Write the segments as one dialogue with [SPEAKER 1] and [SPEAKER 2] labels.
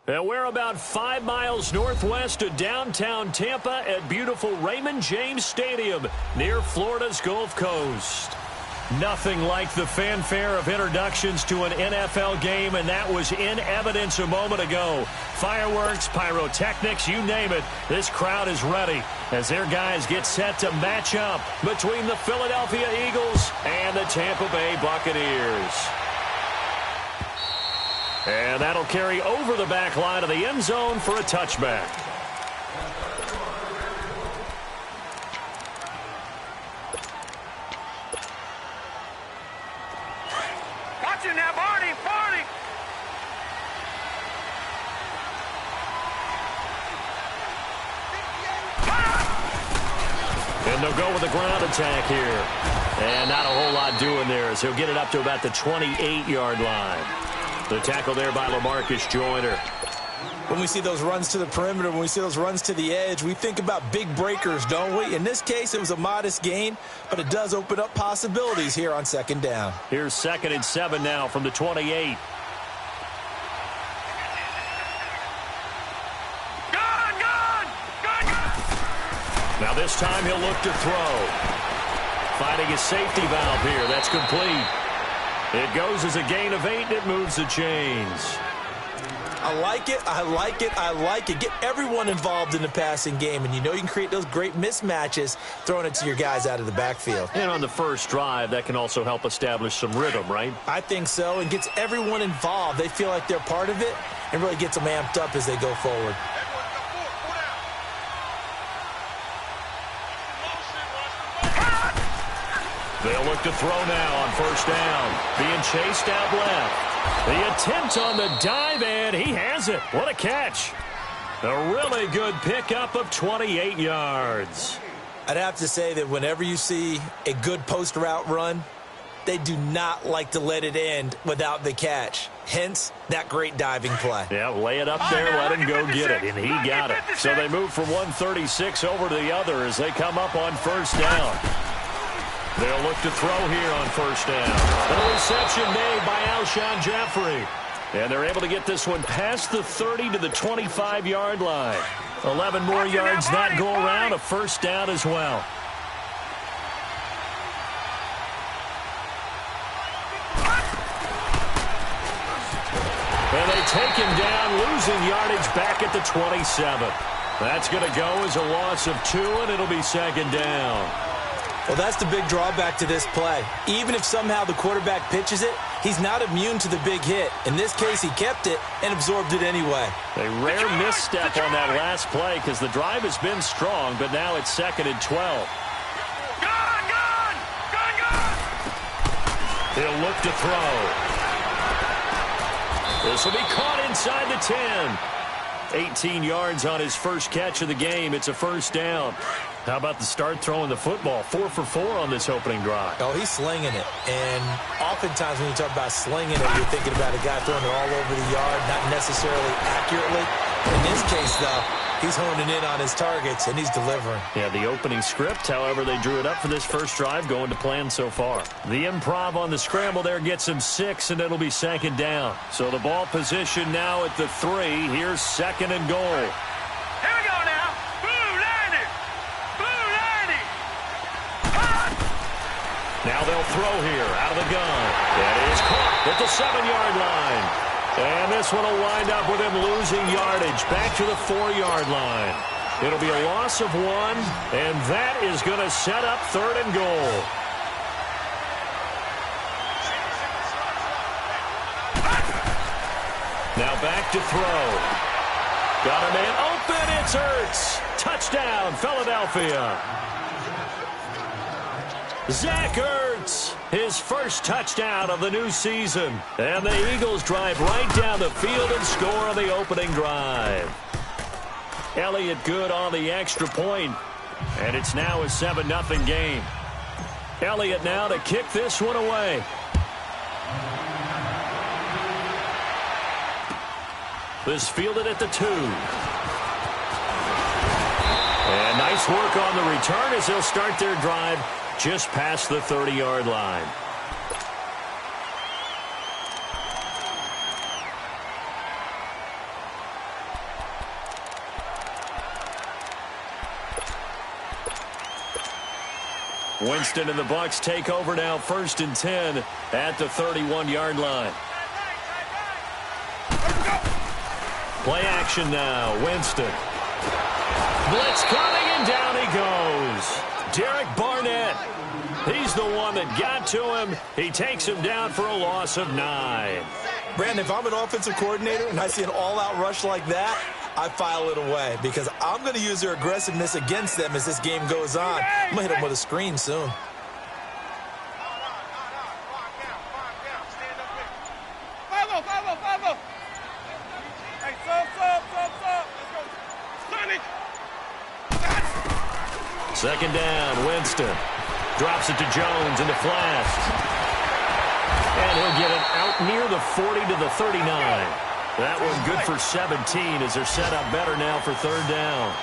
[SPEAKER 1] And we're about 5 miles northwest of downtown Tampa at beautiful Raymond James Stadium near Florida's Gulf Coast. Nothing like the fanfare of introductions to an NFL game, and that was in evidence a moment ago. Fireworks, pyrotechnics, you name it. This crowd is ready as their guys get set to match up between the Philadelphia Eagles and the Tampa Bay Buccaneers. And that'll carry over the back line of the end zone for a touchback.
[SPEAKER 2] Watch it now, Barney, Barney!
[SPEAKER 1] And they'll go with the ground attack here. And not a whole lot doing there, as he'll get it up to about the 28-yard line. The tackle there by LaMarcus Joyner.
[SPEAKER 3] When we see those runs to the perimeter, when we see those runs to the edge, we think about big breakers, don't we? In this case, it was a modest gain, but it does open up possibilities here on second down.
[SPEAKER 1] Here's 2nd and 7 now from the 28. Now this time he'll look to throw. Finding a safety valve here. That's complete. It goes as a gain of 8, and it moves the chains.
[SPEAKER 3] I like it, I like it, I like it. Get everyone involved in the passing game, and you know you can create those great mismatches throwing it to your guys out of the backfield.
[SPEAKER 1] And on the first drive, that can also help establish some rhythm, right?
[SPEAKER 3] I think so, and gets everyone involved. They feel like they're part of it and really gets them amped up as they go forward.
[SPEAKER 1] They'll look to throw now on first down. Being chased out left. The attempt on the dive, and he has it. What a catch. A really good pickup of 28 yards.
[SPEAKER 3] I'd have to say that whenever you see a good post route run, they do not like to let it end without the catch. Hence, that great diving play.
[SPEAKER 1] Yeah, lay it up there, let him go get it, and he got it. So they move from 136 over to the other as they come up on first down. They'll look to throw here on first down. The reception made by Alshon Jeffrey. And they're able to get this one past the 30 to the 25-yard line. 11 more yards that go around, a first down as well. And they take him down, losing yardage back at the 27. That's going to go as a loss of 2, and it'll be second down.
[SPEAKER 3] Well, that's the big drawback to this play. Even if somehow the quarterback pitches it, he's not immune to the big hit. In this case, he kept it and absorbed it anyway.
[SPEAKER 1] A rare misstep on that last play because the drive has been strong, but now it's 2nd and 12. He'll look to throw. This will be caught inside the 10. 18 yards on his first catch of the game. It's a first down. How about the start throwing the football? 4 for 4 on this opening drive.
[SPEAKER 3] Oh, he's slinging it. And oftentimes when you talk about slinging it, you're thinking about a guy throwing it all over the yard, not necessarily accurately. In this case, though, he's honing in on his targets, and he's delivering.
[SPEAKER 1] Yeah, the opening script, however, they drew it up for this first drive, going to plan so far. The improv on the scramble there gets him 6, and it'll be second down. So the ball position now at the 3. Here's 2nd and goal.
[SPEAKER 2] Here we go now. Blue Lightning. Blue Lightning.
[SPEAKER 1] Now they'll throw here out of the gun. That is caught at the 7-yard line. And this one will wind up with him losing yardage back to the 4-yard line. It'll be a loss of 1, and that is going to set up 3rd and goal. Now back to throw. Got a man open. It's Ertz. Touchdown, Philadelphia. Zach Ertz, his first touchdown of the new season. And the Eagles drive right down the field and score on the opening drive. Elliott good on the extra point. And it's now a 7-0 game. Elliott now to kick this one away. This fielded at the 2. And nice work on the return as they'll start their drive just past the 30-yard line. Winston and the Bucs take over now, 1st and 10 at the 31-yard line. Play action now. Winston. Blitz coming, and down he goes. Derek Barnett. He's the one that got to him. He takes him down for a loss of 9.
[SPEAKER 3] Brandon, if I'm an offensive coordinator and I see an all-out rush like that, I file it away because I'm going to use their aggressiveness against them as this game goes on. I'm going to hit them with a screen soon.
[SPEAKER 1] Second down, Winston. Drops it to Jones into flats. And he'll get it out near the 40 to the 39. That one good for 17 as they're set up better now for 3rd down.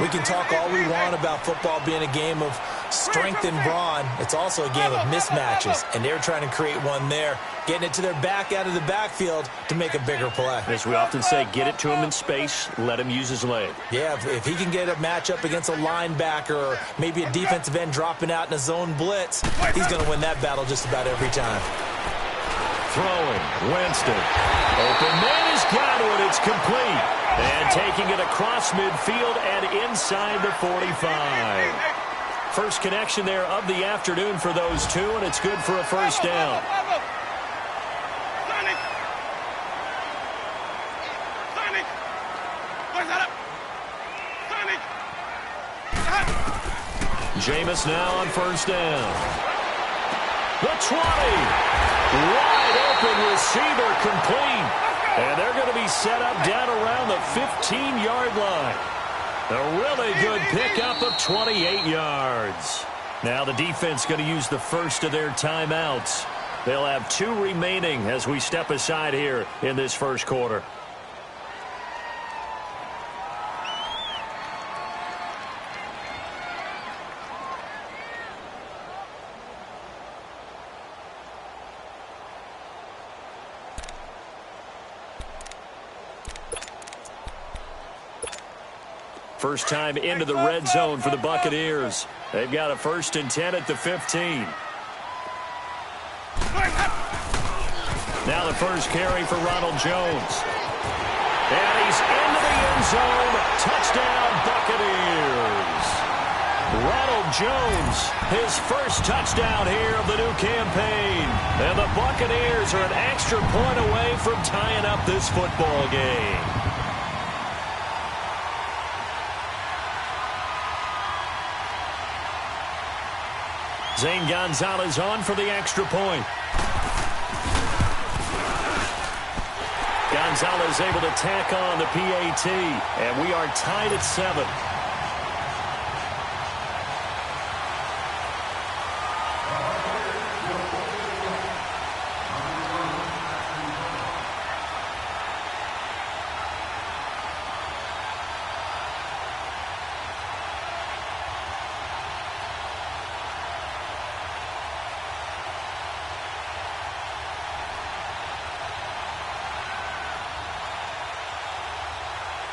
[SPEAKER 3] We can talk all we want about football being a game of strength and brawn. It's also a game of mismatches, and they're trying to create one there, getting it to their back out of the backfield to make a bigger play.
[SPEAKER 1] As we often say, get it to him in space, let him use his leg.
[SPEAKER 3] Yeah, if he can get a matchup against a linebacker or maybe a defensive end dropping out in a zone blitz, he's going to win that battle just about every time.
[SPEAKER 1] Throwing, Winston. Open man has got it. It's complete. And taking it across midfield and inside the 45. First connection there of the afternoon for those two, and it's good for a 1st down. Jameis now on 1st down. The 20. Wide open receiver complete. And they're going to be set up down around the 15-yard line. A really good pickup of 28 yards. Now the defense going to use the first of their timeouts. They'll have 2 remaining as we step aside here in this 1st quarter. First time into the red zone for the Buccaneers. They've got a 1st and 10 at the 15. Now the first carry for Ronald Jones. And he's into the end zone. Touchdown, Buccaneers. Ronald Jones, his first touchdown here of the new campaign. And the Buccaneers are an extra point away from tying up this football game. Zane Gonzalez on for the extra point. Gonzalez able to tack on the PAT, and we are tied at 7.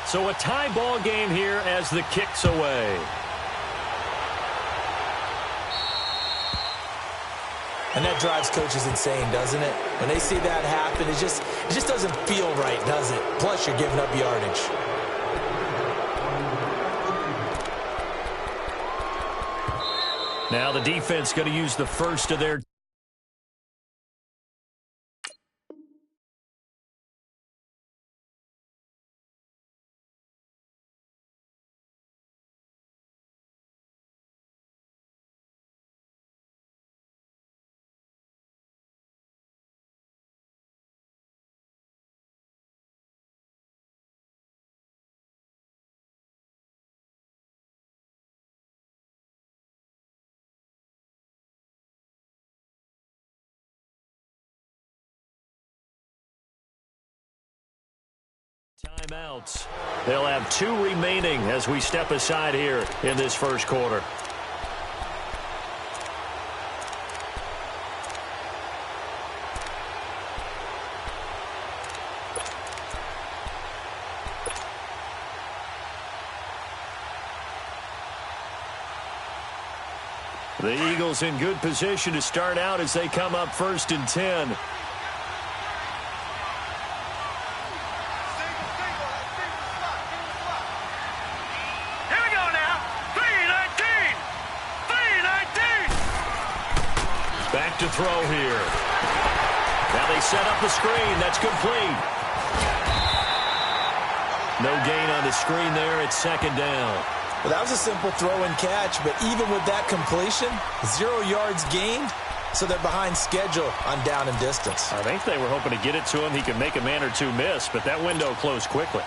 [SPEAKER 1] So a tie ball game here as the kick's away.
[SPEAKER 3] And that drives coaches insane, doesn't it? When they see that happen, it just doesn't feel right, does it? Plus, you're giving up yardage.
[SPEAKER 1] Now the defense going to use the first of their timeouts. They'll have 2 remaining as we step aside here in this 1st quarter. The Eagles in good position to start out as they come up 1st and 10.
[SPEAKER 2] Here we go now. 3-19. 3-19.
[SPEAKER 1] Back to throw here. Now they set up the screen. That's complete. No gain on the screen there. It's 2nd down.
[SPEAKER 3] Well, that was a simple throw and catch, but even with that completion, 0 yards gained, so they're behind schedule on down and distance.
[SPEAKER 1] I think they were hoping to get it to him. He could make a man or two miss, but that window closed quickly.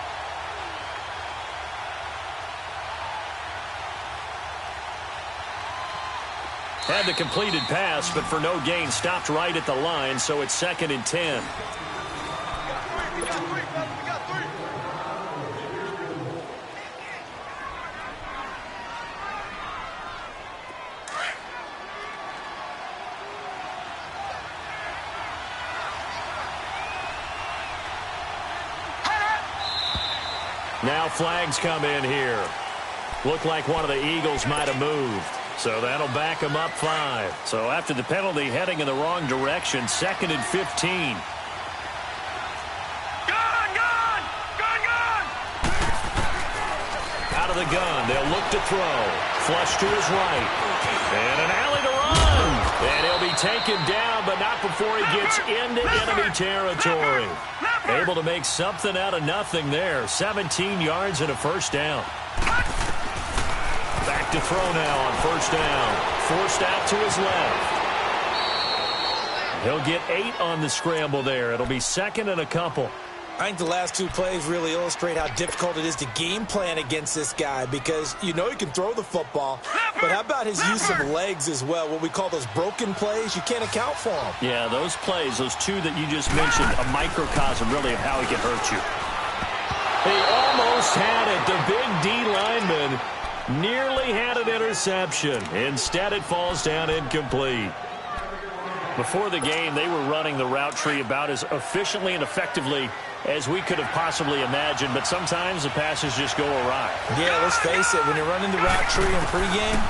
[SPEAKER 1] Had the completed pass, but for no gain, stopped right at the line, so it's 2nd and 10.
[SPEAKER 2] We got three, fellas. We got three.
[SPEAKER 1] Now flags come in here. Looked like one of the Eagles might have moved. So that'll back them up 5. So after the penalty, heading in the wrong direction, 2nd and 15. Out of the gun, they'll look to throw. Flush to his right. And an alley to run. And he'll be taken down, but not before he gets into enemy territory. Able to make something out of nothing there. 17 yards and a 1st down. Back to throw now on 1st down. Forced out to his left. He'll get 8 on the scramble there. It'll be 2nd and a couple.
[SPEAKER 3] I think the last 2 plays really illustrate how difficult it is to game plan against this guy because you know he can throw the football, but how about his use of legs as well, what we call those broken plays? You can't account for them.
[SPEAKER 1] Yeah, those plays, those 2 that you just mentioned, a microcosm really of how he can hurt you. He almost had it. The big D lineman nearly had an interception. Instead, it falls down incomplete. Before the game, they were running the route tree about as efficiently and effectively as we could have possibly imagined, but sometimes the passes just go awry.
[SPEAKER 3] Yeah, let's face it, when you're running the route tree in pregame,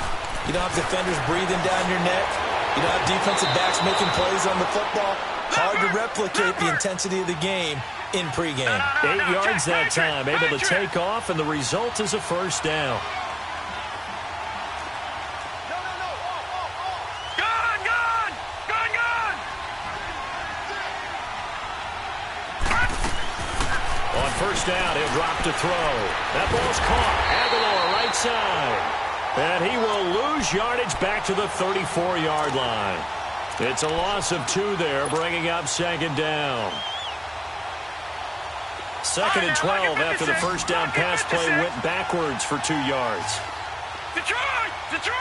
[SPEAKER 3] you don't have defenders breathing down your neck. You don't have defensive backs making plays on the football. Hard to replicate the intensity of the game in pregame.
[SPEAKER 1] 8 yards that time, able to take off, and the result is a 1st down. On 1st down, he'll drop to throw. That ball's caught. Aguilar right side. And he will lose yardage back to the 34-yard line. It's a loss of 2 there, bringing up 2nd down. 2nd and 12 after the 1st down pass play went backwards for 2 yards.
[SPEAKER 2] Detroit! Detroit!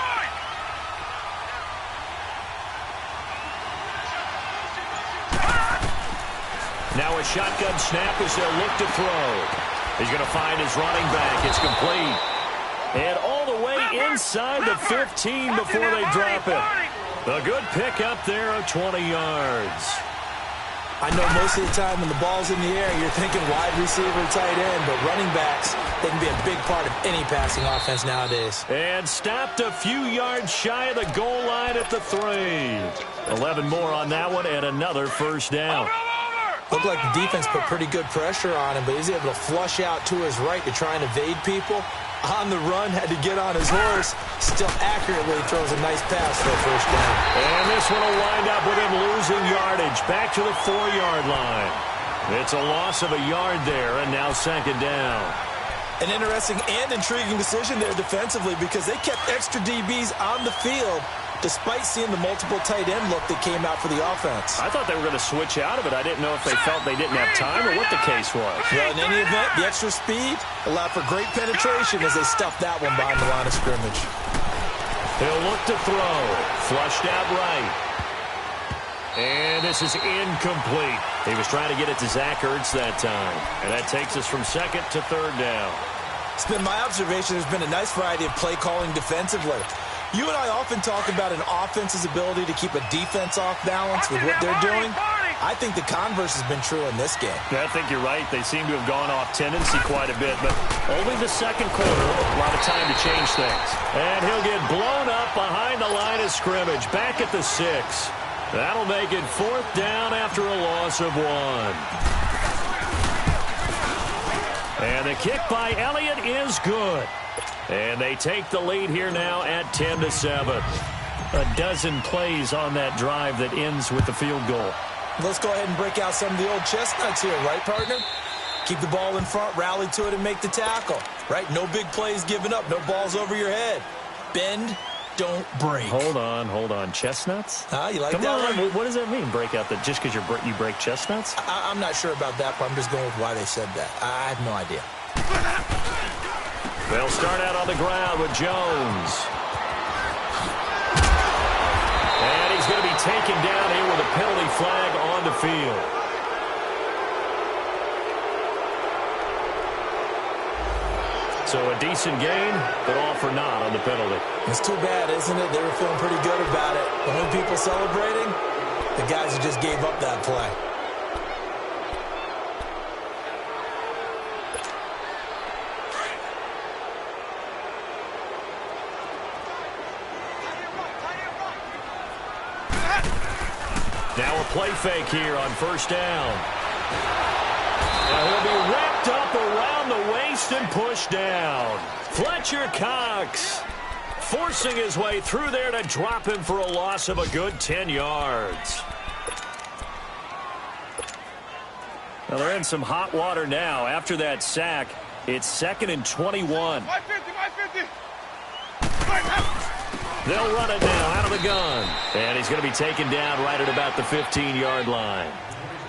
[SPEAKER 1] Now a shotgun snap as they'll look to throw. He's going to find his running back. It's complete. And all the way inside the 15 before they drop it. A good pickup there of 20 yards.
[SPEAKER 3] I know most of the time when the ball's in the air, you're thinking wide receiver, tight end, but running backs, they can be a big part of any passing offense nowadays.
[SPEAKER 1] And stopped a few yards shy of the goal line at the 3. 11 more on that one and another 1st down.
[SPEAKER 3] Looked like the defense put pretty good pressure on him, but he's able to flush out to his right to try and evade people. On the run, had to get on his horse. Still accurately throws a nice pass for a 1st down.
[SPEAKER 1] And this one will wind up with him losing yardage back to the 4-yard line. It's a loss of a yard there, and now 2nd down.
[SPEAKER 3] An interesting and intriguing decision there defensively because they kept extra DBs on the field despite seeing the multiple tight end look that came out for the offense.
[SPEAKER 1] I thought they were going to switch out of it. I didn't know if they felt they didn't have time or what the case was.
[SPEAKER 3] Well, in any event, the extra speed allowed for great penetration as they stuffed that one behind the line of scrimmage.
[SPEAKER 1] He'll look to throw. Flushed out right. And this is incomplete. He was trying to get it to Zach Ertz that time. And that takes us from 2nd to 3rd down.
[SPEAKER 3] It's been my observation there's been a nice variety of play calling defensively. You and I often talk about an offense's ability to keep a defense off balance with what they're doing. I think the converse has been true in this game.
[SPEAKER 1] Yeah, I think you're right. They seem to have gone off tendency quite a bit, but only the second quarter. A lot of time to change things. And he'll get blown up behind the line of scrimmage, back at the 6. That'll make it 4th down after a loss of 1. And the kick by Elliott is good. And they take the lead here now at 10-7. A dozen plays on that drive that ends with the field goal.
[SPEAKER 3] Let's go ahead and break out some of the old chestnuts here, right, partner? Keep the ball in front, rally to it, and make the tackle, right? No big plays given up, no balls over your head. Bend, don't break.
[SPEAKER 1] Hold on. Chestnuts?
[SPEAKER 3] You like
[SPEAKER 1] Come
[SPEAKER 3] that
[SPEAKER 1] on.
[SPEAKER 3] one?
[SPEAKER 1] What does that mean, break out that just because you break chestnuts?
[SPEAKER 3] I'm not sure about that, but I'm just going with why they said that. I have no idea.
[SPEAKER 1] They'll start out on the ground with Jones. And he's going to be taken down here with a penalty flag on the field. So a decent gain, but all for naught on the penalty.
[SPEAKER 3] It's too bad, isn't it? They were feeling pretty good about it. The only people celebrating, the guys who just gave up that play.
[SPEAKER 1] Now a play fake here on 1st down. Now he'll be wrapped up around the waist and pushed down. Fletcher Cox forcing his way through there to drop him for a loss of a good 10 yards. Now they're in some hot water now. After that sack, it's 2nd and 21. They'll run it now out of the gun. And he's going to be taken down right at about the 15-yard line.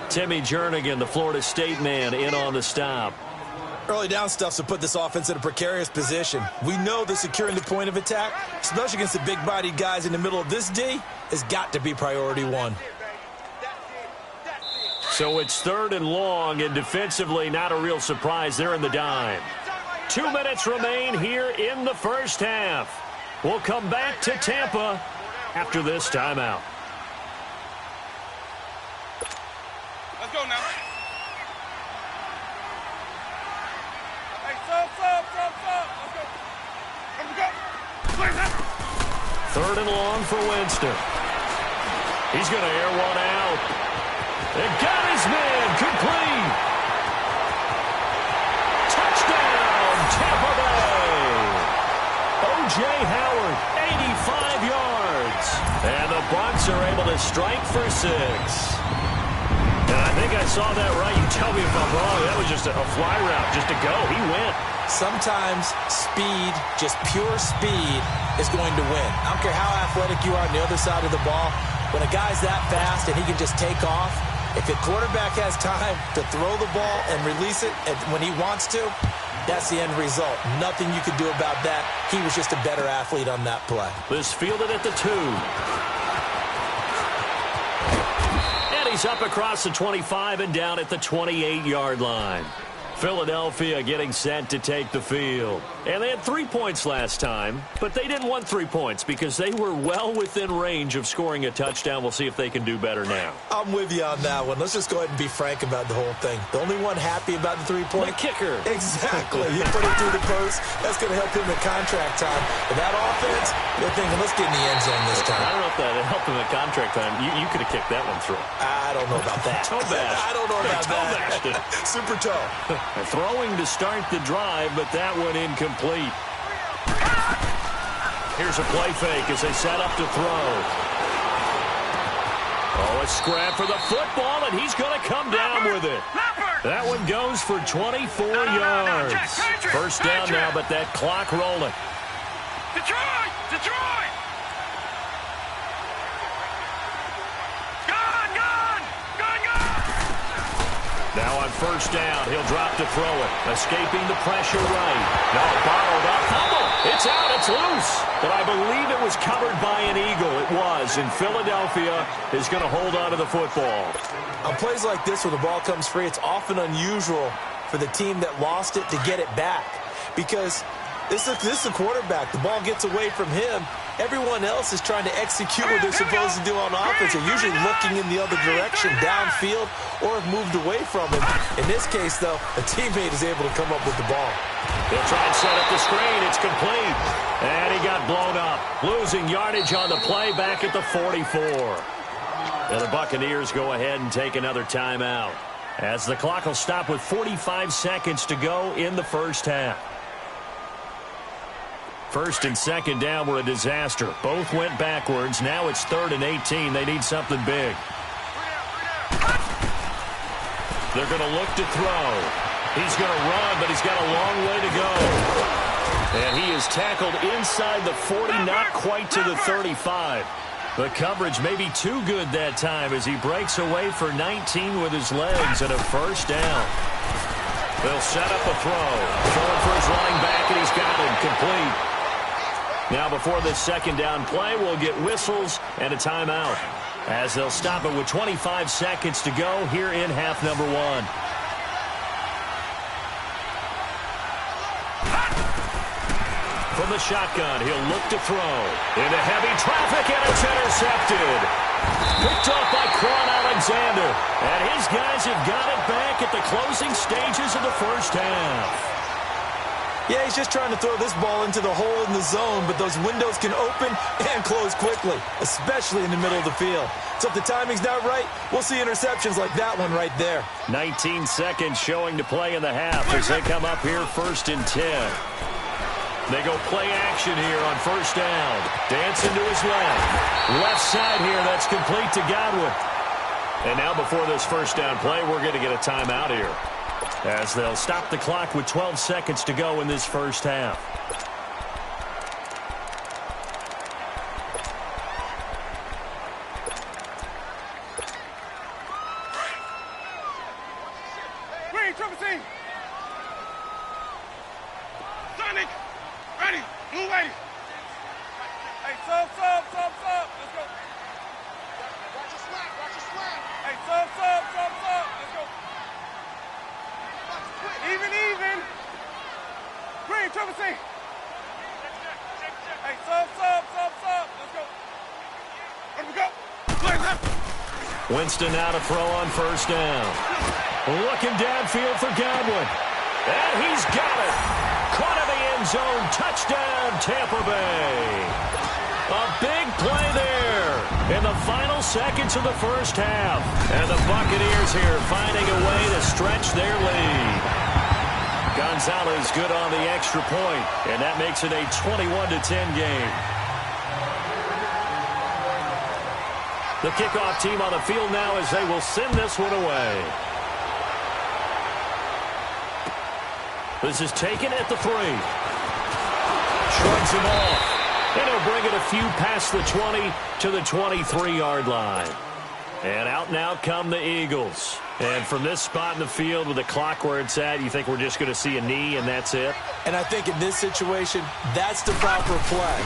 [SPEAKER 1] Timmy Jernigan, the Florida State man, in on the stop.
[SPEAKER 3] Early down stuff's to put this offense in a precarious position. We know that securing the point of attack, especially against the big-bodied guys in the middle of this D, has got to be priority 1.
[SPEAKER 1] So it's 3rd and long, and defensively not a real surprise. They're in the dime. 2 minutes remain here in the first half. We'll come back to Tampa after this timeout.
[SPEAKER 2] Let's go now. Hey, sub. Let's go. Let's go.
[SPEAKER 1] 3rd and long for Winston. He's going to air one out. And got his man complete. Touchdown, Tampa Bay. O.J. Howard, 85 yards. And the Bucs are able to strike for 6. And I think I saw that right. You tell me if I'm wrong. That was just a fly route, just to go. He went.
[SPEAKER 3] Sometimes speed, just pure speed, is going to win. I don't care how athletic you are on the other side of the ball. When a guy's that fast and he can just take off, if the quarterback has time to throw the ball and release it when he wants to, that's the end result. Nothing you could do about that. He was just a better athlete on that play.
[SPEAKER 1] This fielded at the 2. And he's up across the 25 and down at the 28-yard line. Philadelphia getting set to take the field. And they had 3 points last time, but they didn't want 3 points because they were well within range of scoring a touchdown. We'll see if they can do better now.
[SPEAKER 3] I'm with you on that one. Let's just go ahead and be frank about the whole thing. The only one happy about the 3-point?
[SPEAKER 1] The kicker.
[SPEAKER 3] Exactly. You put it through the post. That's going to help him in contract time. But that offense, they're thinking, let's get in the end zone this time.
[SPEAKER 1] I don't know if that helped him in contract time. You could have kicked that one through.
[SPEAKER 3] I don't know about that.
[SPEAKER 1] Toe bash.
[SPEAKER 3] I don't know about that. Super toe.
[SPEAKER 1] Throwing to start the drive, but that one incomplete. Here's a play fake as they set up to throw. Oh, a scrap for the football, and he's going to come down with it. That one goes for 24 yards. First down now, but that clock rolling.
[SPEAKER 2] Detroit!
[SPEAKER 1] Now on first down, he'll drop to throw it. Escaping the pressure right. No, bottled up. Fumble. It's out. It's loose. But I believe it was covered by an Eagle. It was. And Philadelphia is going to hold on to the football.
[SPEAKER 3] On plays like this where the ball comes free, it's often unusual for the team that lost it to get it back. Because this is a quarterback. The ball gets away from him, everyone else is trying to execute what they're supposed to do on offense. They're usually looking in the other direction, downfield, or have moved away from him. In this case, though, a teammate is able to come up with the ball.
[SPEAKER 1] He'll try and set up the screen. It's complete. And he got blown up. Losing yardage on the play back at the 44. And the Buccaneers go ahead and take another timeout, as the clock will stop with 45 seconds to go in the first half. First and second down were a disaster. Both went backwards. Now it's 3rd and 18. They need something big. They're going to look to throw. He's going to run, but he's got a long way to go. And he is tackled inside the 40, not quite to the 35. The coverage may be too good that time as he breaks away for 19 with his legs and a first down. They'll set up a throw. Throwing for his running back, and he's got it complete. Now before this second down play, we'll get whistles and a timeout, as they'll stop it with 25 seconds to go here in half number 1. From the shotgun, he'll look to throw. Into heavy traffic, and it's intercepted. Picked off by Quan Alexander. And his guys have got it back at the closing stages of the first half.
[SPEAKER 3] Yeah, he's just trying to throw this ball into the hole in the zone, but those windows can open and close quickly, especially in the middle of the field. So if the timing's not right, we'll see interceptions like that one right there.
[SPEAKER 1] 19 seconds showing to play in the half as they come up here 1st and 10. They go play action here on first down. Dancing to his left. Left side here, that's complete to Godwin. And now before this first down play, we're going to get a timeout here, as they'll stop the clock with 12 seconds to go in this first half.
[SPEAKER 2] Green, triple team. Sonic, ready, blue ready. Hey, sub. Let's go. Watch your slap. Hey, sub. Let's go. Even. Green, triple C. Hey, sub. Let's go. Let me go.
[SPEAKER 1] Winston now to throw on first down. Looking downfield for Godwin. And he's got it. Caught in the end zone. Touchdown, Tampa Bay. A big play there in the final seconds of the first half. And the Buccaneers here finding a way to stretch their lead. Gonzalez good on the extra point, and that makes it a 21-10 game. The kickoff team on the field now as they will send this one away. This is taken at the 3. Shrugs him off. And he'll bring it a few past the 20 to the 23-yard line. And out come the Eagles. And from this spot in the field with the clock where it's at, you think we're just going to see a knee and that's it?
[SPEAKER 3] And I think in this situation, that's the proper play.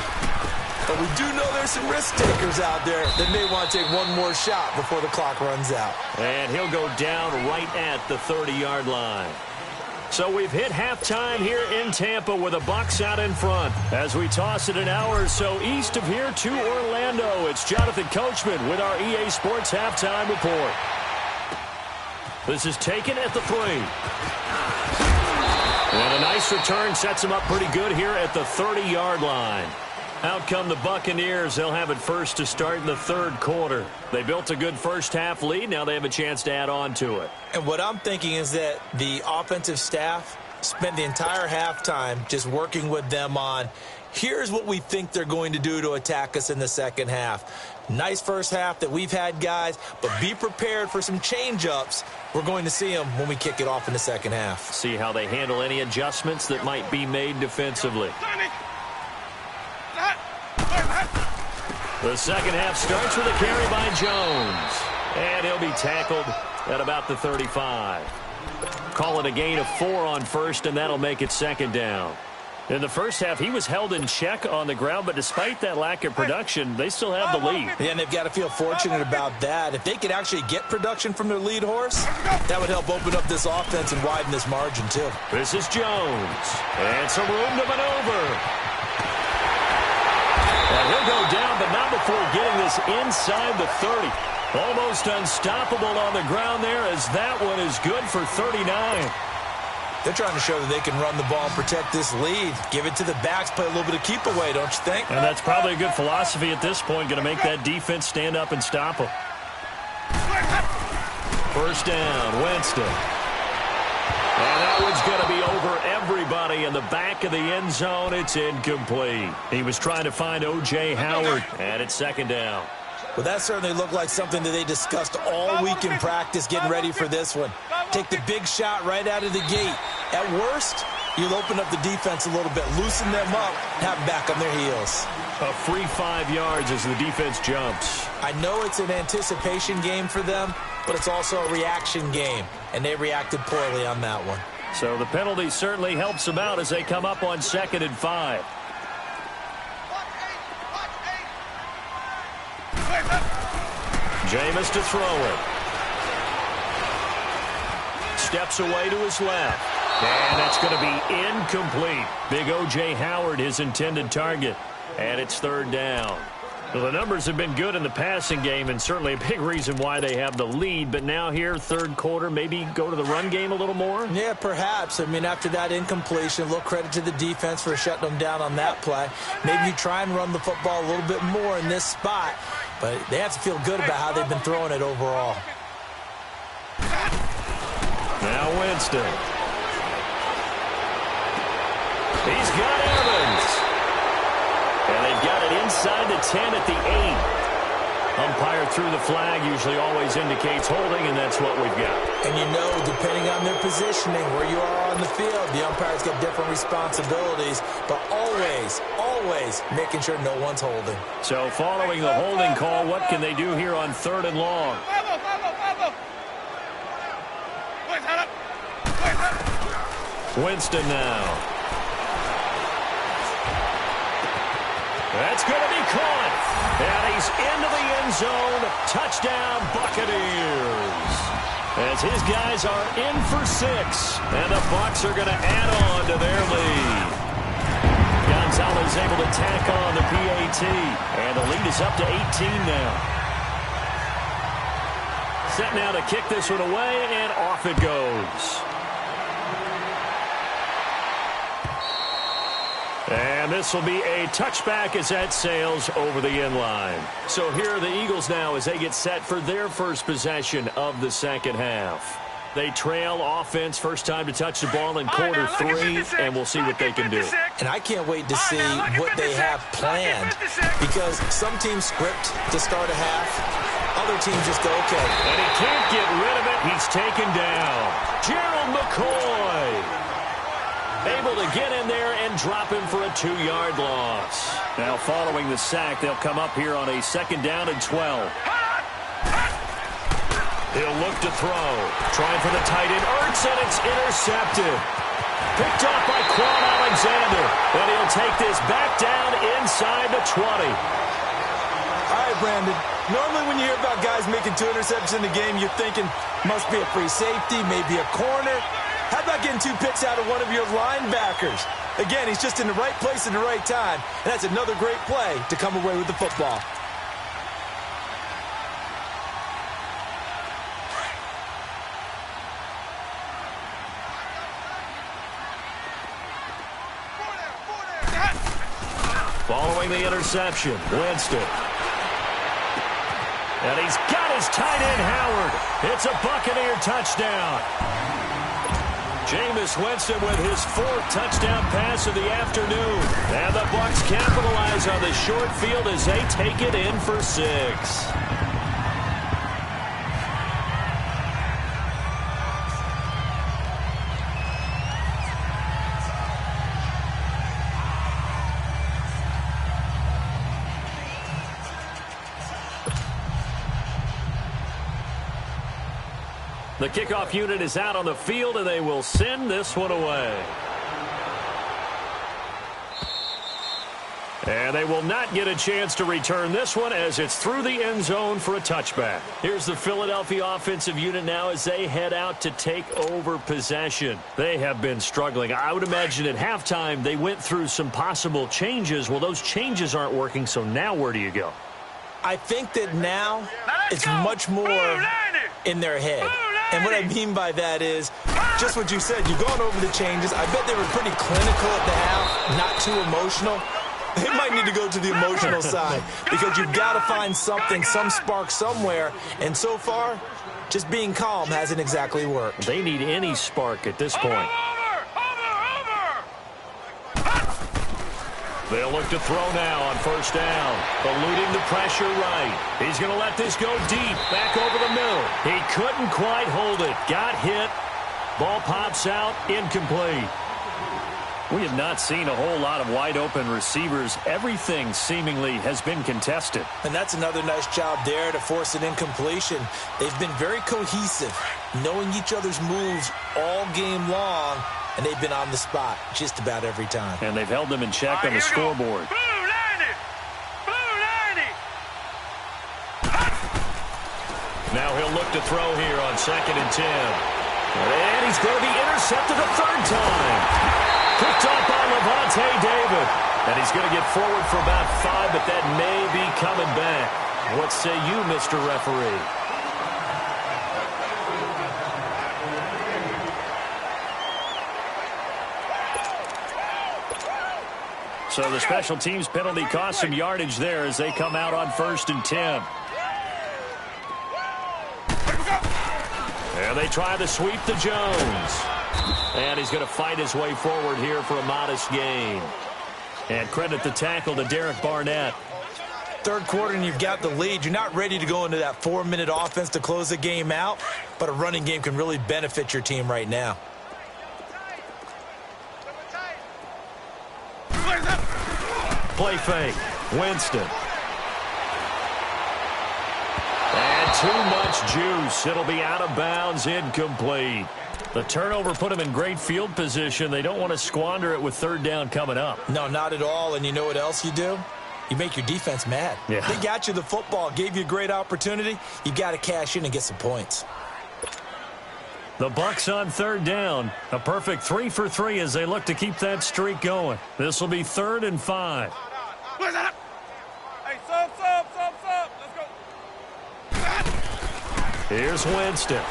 [SPEAKER 3] But we do know there's some risk takers out there that may want to take one more shot before the clock runs out.
[SPEAKER 1] And he'll go down right at the 30-yard line. So we've hit halftime here in Tampa with the Bucs out in front. As we toss it an hour or so east of here to Orlando, it's Jonathan Coachman with our EA Sports Halftime Report. This is taken at the 3. And a nice return sets him up pretty good here at the 30-yard line. Out come the Buccaneers. They'll have it first to start in the third quarter. They built a good first half lead. Now they have a chance to add on to it.
[SPEAKER 3] And what I'm thinking is that the offensive staff spent the entire halftime just working with them on, here's what we think they're going to do to attack us in the second half. Nice first half that we've had, guys, but be prepared for some change-ups. We're going to see them when we kick it off in the second half.
[SPEAKER 1] See how they handle any adjustments that might be made defensively. The second half starts with a carry by Jones. And he'll be tackled at about the 35. Call it a gain of 4 on first, and that'll make it second down. In the first half, he was held in check on the ground, but despite that lack of production, they still have the lead.
[SPEAKER 3] Yeah, and they've got to feel fortunate about that. If they could actually get production from their lead horse, that would help open up this offense and widen this margin, too.
[SPEAKER 1] This is Jones. And some room to maneuver. And he'll go down, but not before getting this inside the 30. Almost unstoppable on the ground there, as that one is good for 39.
[SPEAKER 3] They're trying to show that they can run the ball and protect this lead. Give it to the backs, play a little bit of keep away, don't you think?
[SPEAKER 1] And that's probably a good philosophy at this point, going to make that defense stand up and stop them. First down, Winston. And that one's going to be over everybody in the back of the end zone. It's incomplete. He was trying to find O.J. Howard, and it's second down.
[SPEAKER 3] Well, that certainly looked like something that they discussed all week in practice, getting ready for this one. Take the big shot right out of the gate. At worst, you'll open up the defense a little bit, loosen them up, have them back on their heels.
[SPEAKER 1] A free 5 yards as the defense jumps.
[SPEAKER 3] I know it's an anticipation game for them, but it's also a reaction game, and they reacted poorly on that one.
[SPEAKER 1] So the penalty certainly helps them out as they come up on 2nd and 5. Jameis to throw it. Steps away to his left. And that's going to be incomplete. Big O.J. Howard, his intended target. And it's third down. Well, the numbers have been good in the passing game, and certainly a big reason why they have the lead. But now here, third quarter, maybe go to the run game a little more?
[SPEAKER 3] Yeah, perhaps. I mean, after that incompletion, a little credit to the defense for shutting them down on that play. Maybe you try and run the football a little bit more in this spot. But they have to feel good about how they've been throwing it overall.
[SPEAKER 1] Now Winston. He's got Evans. And they've got it inside the 10 at the 8. Umpire threw the flag, usually always indicates holding, and that's what we've got.
[SPEAKER 3] And you know, depending on their positioning, where you are on the field, the umpire's got different responsibilities, but always making sure no one's holding.
[SPEAKER 1] So following the holding call, what can they do here on 3rd and long? Winston now. That's going to be caught. And he's into the end zone. Touchdown, Buccaneers. As his guys are in for 6. And the Bucs are going to add on to their lead. Gonzalez able to tack on the PAT. And the lead is up to 18 now. Set now to kick this one away, and off it goes. And this will be a touchback as that sails over the end line. So here are the Eagles now as they get set for their first possession of the second half. They trail offense, first time to touch the ball in quarter 3, and we'll see what they can do.
[SPEAKER 3] And I can't wait to see what they have planned, because some teams script to start a half, other teams just go, okay.
[SPEAKER 1] And he can't get rid of it. He's taken down. Gerald McCoy able to get in there and drop him for a 2-yard loss. Now following the sack, they'll come up here on a 2nd down and 12. He'll look to throw. Trying for the tight end. Ertz, and it's intercepted. Picked off by Quan Alexander. And he'll take this back down inside the 20.
[SPEAKER 3] All right, Brandon. Normally when you hear about guys making 2 interceptions in the game, you're thinking must be a free safety, maybe a corner. How about getting 2 picks out of one of your linebackers? Again, he's just in the right place at the right time. And that's another great play to come away with the football.
[SPEAKER 1] Following the interception, Winston. And he's got his tight end, Howard. It's a Buccaneer touchdown. Jameis Winston with his 4th touchdown pass of the afternoon. And the Bucs capitalize on the short field as they take it in for 6. The kickoff unit is out on the field, and they will send this one away. And they will not get a chance to return this one as it's through the end zone for a touchback. Here's the Philadelphia offensive unit now as they head out to take over possession. They have been struggling. I would imagine at halftime they went through some possible changes. Well, those changes aren't working, so now where do you go?
[SPEAKER 3] I think that now it's much more in their head. And what I mean by that is just what you said. You've gone over the changes. I bet they were pretty clinical at the half, not too emotional. They might need to go to the emotional side because you've got to find something, some spark somewhere. And so far, just being calm hasn't exactly worked.
[SPEAKER 1] They need any spark at this point. They'll look to throw now on first down. Eluding the pressure right. He's going to let this go deep. Back over the middle. He couldn't quite hold it. Got hit. Ball pops out. Incomplete. We have not seen a whole lot of wide-open receivers. Everything seemingly has been contested.
[SPEAKER 3] And that's another nice job there to force an incompletion. They've been very cohesive, knowing each other's moves all game long, and they've been on the spot just about every time.
[SPEAKER 1] And they've held them in check on the scoreboard. Now he'll look to throw here on 2nd and 10. And he's going to be intercepted a third time. Picked up by Levante David. And he's going to get forward for about 5, but that may be coming back. What say you, Mr. Referee? So the special teams penalty cost some yardage there as they come out on 1st and 10. And they try to sweep to Jones. And he's going to fight his way forward here for a modest gain. And credit the tackle to Derek Barnett.
[SPEAKER 3] Third quarter and you've got the lead. You're not ready to go into that 4-minute offense to close the game out, but a running game can really benefit your team right now.
[SPEAKER 1] Play fake. Winston. And too much juice. It'll be out of bounds, incomplete. The turnover put them in great field position. They don't want to squander it with 3rd down coming up.
[SPEAKER 3] No, not at all. And you know what else you do? You make your defense mad.
[SPEAKER 1] Yeah.
[SPEAKER 3] They got you the football, gave you a great opportunity. You got to cash in and get some points.
[SPEAKER 1] The Bucs on 3rd down. A perfect 3 for 3 as they look to keep that streak going. This will be 3rd and 5.
[SPEAKER 2] Hey, sub. Let's go.
[SPEAKER 1] Here's Winston.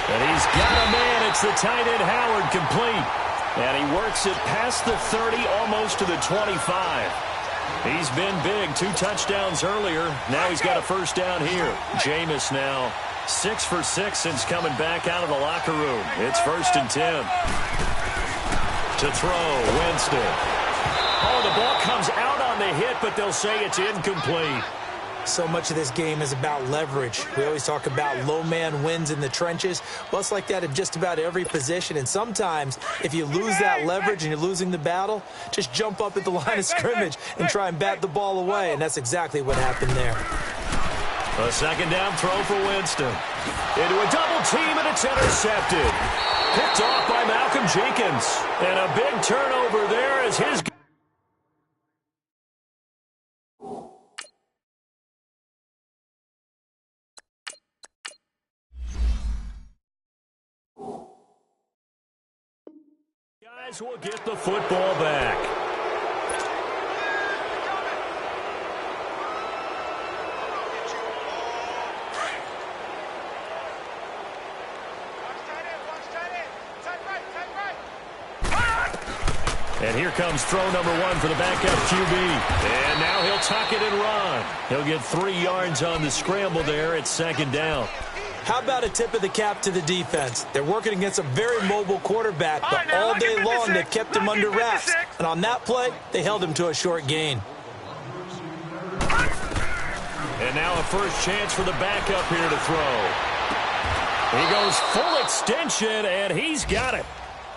[SPEAKER 1] And he's got a man. It's the tight end Howard, complete. And he works it past the 30, almost to the 25. He's been big. 2 touchdowns earlier. Now he's got a first down here. Jameis now 6 for 6 since coming back out of the locker room. It's 1st and 10. To throw, Winston. Oh, the ball comes out on the hit, but they'll say it's incomplete.
[SPEAKER 3] So much of this game is about leverage. We always talk about low man wins in the trenches. Well, it's like that at just about every position. And sometimes, if you lose that leverage and you're losing the battle, just jump up at the line of scrimmage and try and bat the ball away. And that's exactly what happened there.
[SPEAKER 1] A 2nd down throw for Winston. Into a double team, and it's intercepted. Picked off by Malcolm Jenkins. And a big turnover there as his... guys will get the football back. And here comes throw number 1 for the backup QB. And now he'll tuck it and run. He'll get 3 yards on the scramble there. It's 2nd down.
[SPEAKER 3] How about a tip of the cap to the defense? They're working against a very mobile quarterback, but all day long they've kept him under wraps. And on that play, they held him to a short gain.
[SPEAKER 1] And now a first chance for the backup here to throw. He goes full extension, and he's got it.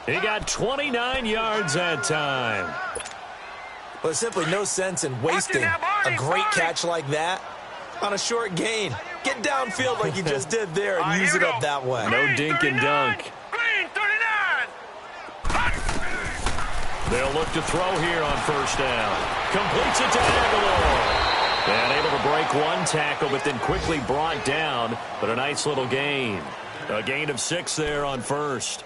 [SPEAKER 1] He got 29 yards that time.
[SPEAKER 3] Well, there's simply no sense in wasting a great catch like that on a short gain. Get downfield like you just did there and use it up that way.
[SPEAKER 1] No dink and dunk. They'll look to throw here on first down. Completes it to Aguilar. And able to break one tackle, but then quickly brought down. But a nice little gain. A gain of 6 there on first.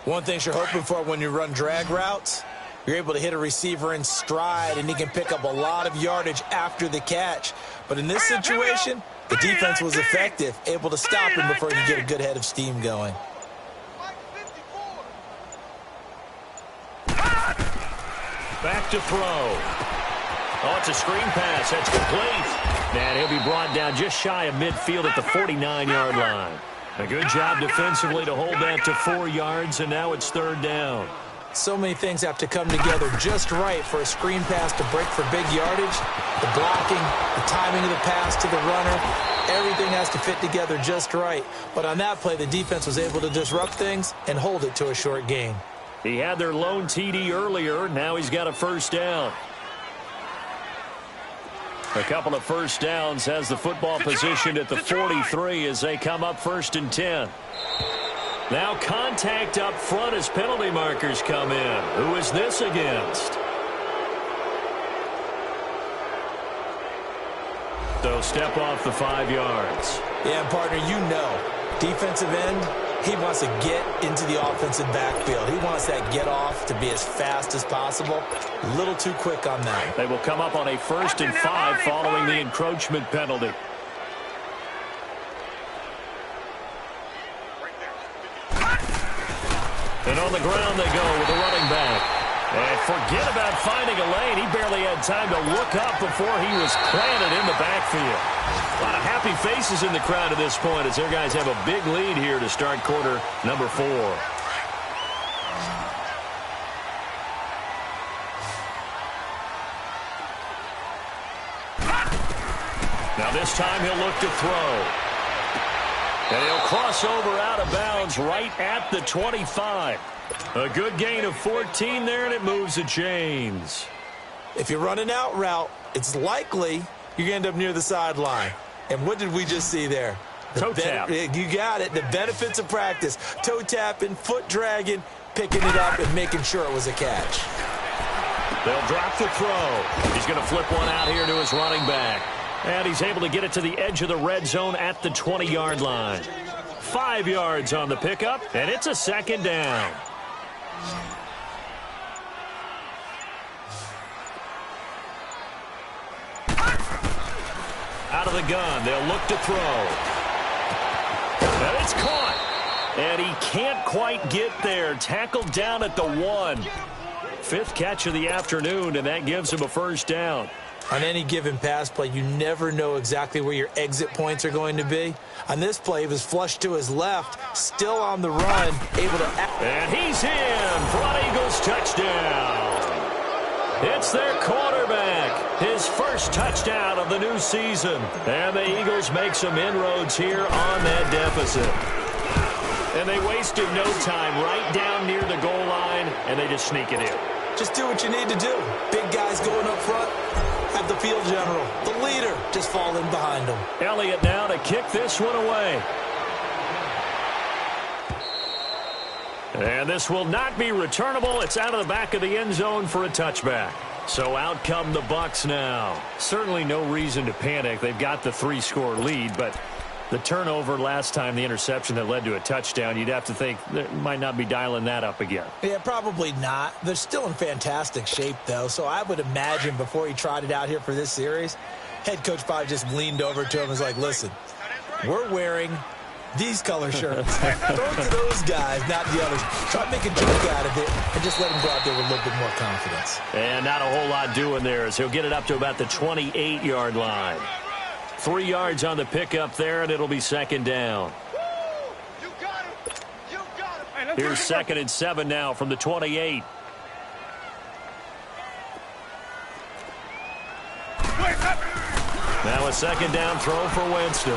[SPEAKER 3] One thing you're hoping for when you run drag routes, you're able to hit a receiver in stride, and he can pick up a lot of yardage after the catch. But in this situation, the defense was effective, able to stop him before he could get a good head of steam going.
[SPEAKER 1] Back to throw. Oh, it's a screen pass. That's complete. And he'll be brought down just shy of midfield at the 49-yard line. A good job defensively to hold that to 4 yards, and now it's third down.
[SPEAKER 3] So many things have to come together just right for a screen pass to break for big yardage. The blocking, the timing of the pass to the runner, everything has to fit together just right. But on that play, the defense was able to disrupt things and hold it to a short gain.
[SPEAKER 1] He had their lone TD earlier. Now he's got a first down. A couple of first downs has the football position at the 43 as they come up 1st and 10. Now contact up front as penalty markers come in. Who is this against? They'll step off the 5 yards.
[SPEAKER 3] Yeah, partner, you know, defensive end, he wants to get into the offensive backfield. He wants that get off to be as fast as possible. A little too quick on that.
[SPEAKER 1] They will come up on a 1st and 5 following the encroachment penalty. And on the ground they go with the running back. And forget about finding a lane. He barely had time to look up before he was planted in the backfield. A lot of happy faces in the crowd at this point as their guys have a big lead here to start quarter number 4. Now this time he'll look to throw. And he'll cross over out of bounds right at the 25. A good gain of 14 there, and it moves the chains.
[SPEAKER 3] If you run an out route, it's likely you're going to end up near the sideline. And what did we just see there?
[SPEAKER 1] Toe tap.
[SPEAKER 3] You got it. The benefits of practice. Toe tapping, foot dragging, picking it up, and making sure it was a catch.
[SPEAKER 1] They'll drop the throw. He's going to flip one out here to his running back. And he's able to get it to the edge of the red zone at the 20-yard line. 5 yards on the pickup, and it's a 2nd down. Out of the gun, they'll look to throw. And it's caught. And he can't quite get there. Tackled down at the 1. 5th catch of the afternoon, and that gives him a first down.
[SPEAKER 3] On any given pass play, you never know exactly where your exit points are going to be. On this play, he was flushed to his left, still on the run, able to...
[SPEAKER 1] And he's in for an Eagles touchdown. It's their quarterback, his first touchdown of the new season. And the Eagles make some inroads here on that deficit. And they wasted no time right down near the goal line, and they just sneak it in.
[SPEAKER 3] Just do what you need to do. Big guys going up front. Have the field general, the leader, just fall in behind him.
[SPEAKER 1] Elliott now to kick this one away. And this will not be returnable. It's out of the back of the end zone for a touchback. So out come the Bucs now. Certainly no reason to panic. They've got the 3-score lead, but the turnover last time, the interception that led to a touchdown, you'd have to think they might not be dialing that up again.
[SPEAKER 3] Yeah, probably not. They're still in fantastic shape, though, so I would imagine before he tried it out here for this series, head coach probably just leaned over to him and was like, listen, we're wearing these color shirts. Throw it to those guys, not the others. Try to make a joke out of it and just let him go out there with a little bit more confidence.
[SPEAKER 1] And not a whole lot doing there as he'll get it up to about the 28-yard line. 3 yards on the pickup there, and it'll be 2nd down. Here's 2nd and 7 now from the 28. Now a 2nd down throw for Winston.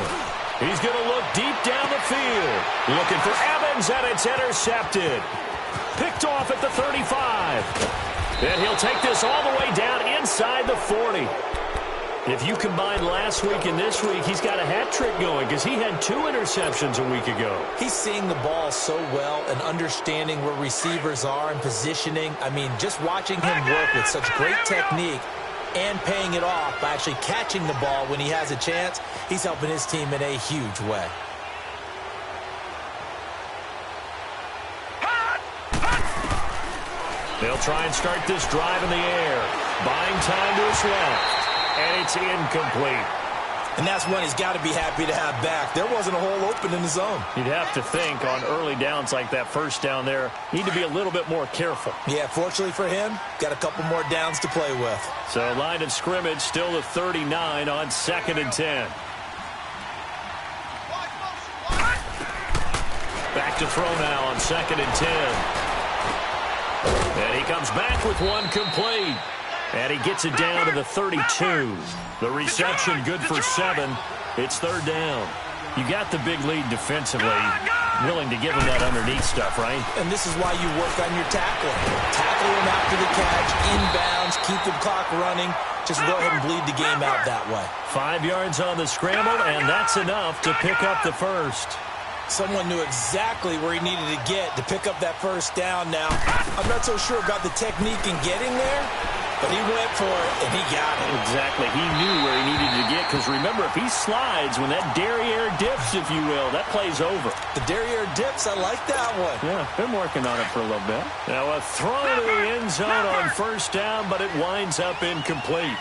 [SPEAKER 1] He's going to look deep down the field. Looking for Evans, and it's intercepted. Picked off at the 35. And he'll take this all the way down inside the 40. If you combine last week and this week, he's got a hat trick going because he had 2 interceptions a week ago.
[SPEAKER 3] He's seeing the ball so well and understanding where receivers are and positioning. I mean, just watching him work with such great technique and paying it off by actually catching the ball when he has a chance, he's helping his team in a huge way.
[SPEAKER 1] They'll try and start this drive in the air. Buying time to his left. And it's incomplete.
[SPEAKER 3] And that's one he's got to be happy to have back. There wasn't a hole open in the zone.
[SPEAKER 1] You'd have to think on early downs like that first down there, need to be a little bit more careful.
[SPEAKER 3] Yeah, fortunately for him, got a couple more downs to play with.
[SPEAKER 1] So line of scrimmage still the 39 on 2nd and 10. Back to throw now on 2nd and 10. And he comes back with one complete. And he gets it down to the 32. The reception good for 7. It's 3rd down. You got the big lead defensively. Willing to give him that underneath stuff, right?
[SPEAKER 3] And this is why you work on your tackling. Tackle him after the catch, inbounds, keep the clock running. Just go ahead and bleed the game out that way.
[SPEAKER 1] 5 yards on the scramble, and that's enough to pick up the first.
[SPEAKER 3] Someone knew exactly where he needed to get to pick up that first down now. I'm not so sure about the technique in getting there, but he went for it, and he got it.
[SPEAKER 1] Exactly. He knew where he needed to get, because remember, if he slides, when that derriere dips, if you will, that play's over.
[SPEAKER 3] The derriere dips, I like that one.
[SPEAKER 1] Yeah, been working on it for a little bit. Now a throw to the end zone on first down, but it winds up incomplete.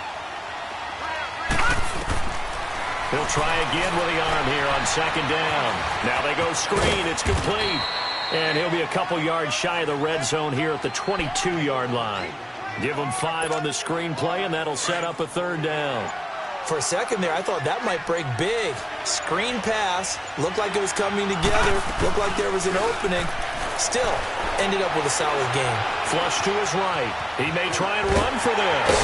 [SPEAKER 1] He'll try again with the arm here on 2nd down. Now they go screen. It's complete. And he'll be a couple yards shy of the red zone here at the 22-yard line. Give him 5 on the screen play, and that'll set up a 3rd down.
[SPEAKER 3] For a second there, I thought that might break big. Screen pass. Looked like it was coming together. Looked like there was an opening. Still, ended up with a solid game.
[SPEAKER 1] Flush to his right. He may try and run for this.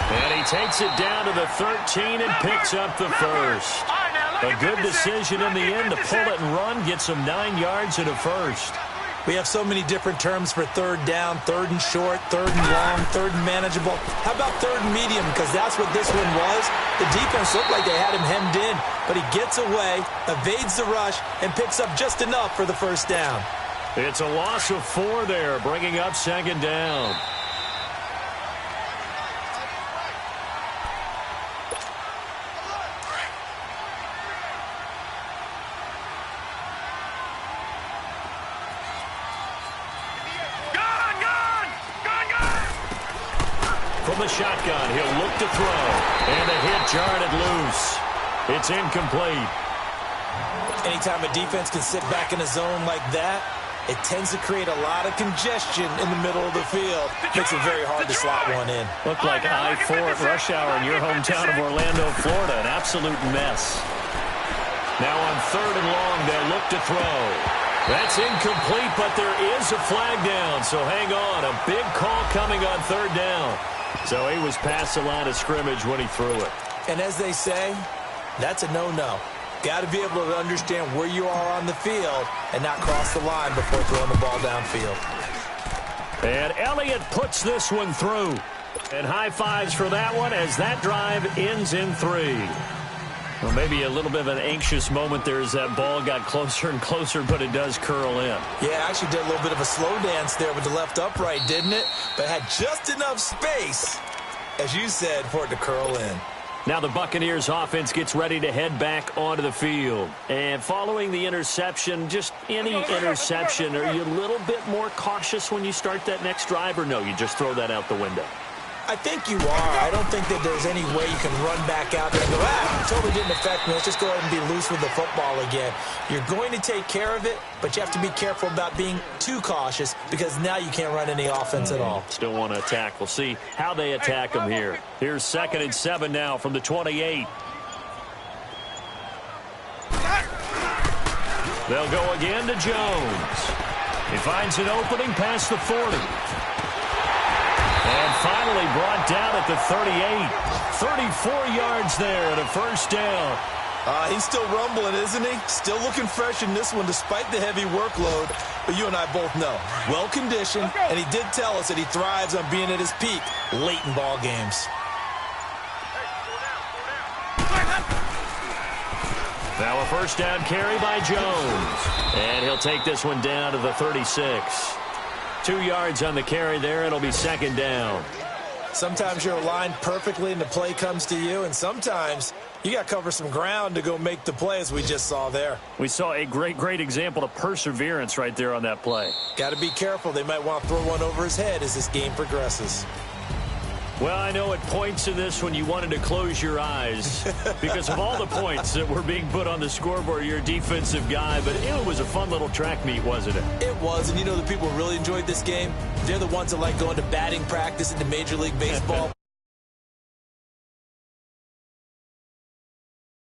[SPEAKER 1] And he takes it down to the 13 and picks up the first. A good decision in the end to pull it and run, gets him 9 yards and a first.
[SPEAKER 3] We have so many different terms for 3rd down, 3rd and short, 3rd and long, 3rd and manageable. How about 3rd and medium? Because that's what this one was. The defense looked like they had him hemmed in, but he gets away, evades the rush, and picks up just enough for the first down.
[SPEAKER 1] It's a loss of 4 there, bringing up 2nd down. From the shotgun, he'll look to throw. And a hit jarred it loose. It's incomplete.
[SPEAKER 3] Anytime a defense can sit back in a zone like that, it tends to create a lot of congestion in the middle of the field. Makes it very hard to slot one in.
[SPEAKER 1] Looked like I-4 at rush hour in your hometown of Orlando, Florida. An absolute mess. Now on 3rd and long, they'll look to throw. That's incomplete, but there is a flag down, so hang on. A big call coming on 3rd down. So he was past the line of scrimmage when he threw it.
[SPEAKER 3] And as they say, that's a no-no. Got to be able to understand where you are on the field and not cross the line before throwing the ball downfield.
[SPEAKER 1] And Elliott puts this one through. And high fives for that one as that drive ends in 3. Well, maybe a little bit of an anxious moment there as that ball got closer and closer, but it does curl in.
[SPEAKER 3] Yeah, actually did a little bit of a slow dance there with the left upright, didn't it? But had just enough space, as you said, for it to curl in.
[SPEAKER 1] Now the Buccaneers offense gets ready to head back onto the field. And following the interception, just any interception, are you a little bit more cautious when you start that next drive, or no, you just throw that out the window?
[SPEAKER 3] I think you are. I don't think that there's any way you can run back out there and go, it totally didn't affect me. Let's just go ahead and be loose with the football again. You're going to take care of it, but you have to be careful about being too cautious because now you can't run any offense at all.
[SPEAKER 1] Still want to attack. We'll see how they attack them here. Here's 2nd and 7 now from the 28. They'll go again to Jones. He finds an opening past the 40. And finally brought down at the 38. 34 yards there and a first down.
[SPEAKER 3] He's still rumbling, isn't he? Still looking fresh in this one despite the heavy workload. But you and I both know, well-conditioned, and he did tell us that he thrives on being at his peak late in ball games.
[SPEAKER 1] Now a first down carry by Jones. And he'll take this one down to the 36. 2 yards on the carry there. It'll be second down.
[SPEAKER 3] Sometimes you're aligned perfectly and the play comes to you, and sometimes you got to cover some ground to go make the play, as we just saw there.
[SPEAKER 1] We saw a great example of perseverance right there on that play.
[SPEAKER 3] Got to be careful. They might want to throw one over his head as this game progresses.
[SPEAKER 1] Well, I know at points in this when you wanted to close your eyes because of all the points that were being put on the scoreboard. You're a defensive guy, but it was a fun little track meet, wasn't it?
[SPEAKER 3] It was, and you know the people who really enjoyed this game? They're the ones that like going to batting practice into Major League Baseball.